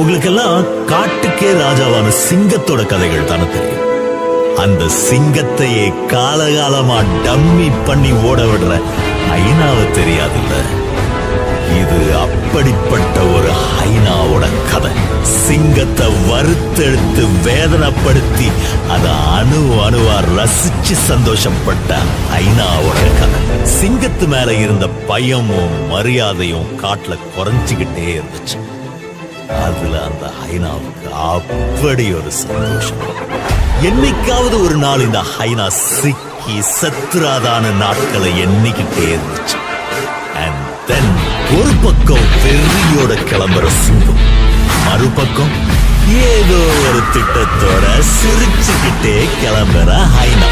உங்களுக்கெல்லாம் காட்டுக்கே ராஜாவான சிங்கத்தோட கதைகள் தானே தெரியும். அந்த சிங்கத்தையே காலகாலமா டம்மி பண்ணி ஓட விடுற ஹைனாவை தெரியாதுல்ல. இது அப்படிப்பட்ட ஒரு ஹைனாவோட கதை. சிங்கத்தை வறுத்தெடுத்து வேதனைப்படுத்தி அதை அணுவா ரசிச்சு சந்தோஷப்பட்ட ஹைனாவோட கதை. சிங்கத்து மேல இருந்த பயமும் மரியாதையும் காட்டுல குறைஞ்சுக்கிட்டே இருந்துச்சு. அதுல அந்த ஹைனாவுக்கு அப்படி ஒரு சந்தோஷம். என்னைக்காவது ஒரு நாள் இந்த ஹைனா சிக்கி சத்துராதான நாட்களை எண்ணிக்கிட்டே இருந்துச்சு. அண்ட் தென் ஒரு பக்கம் வெறியோட கிளம்புற சிங்கம், மறுபக்கம் ஏதோ ஒரு திட்டத்தோட சிரிச்சுக்கிட்டே கிளம்புற ஹைனா.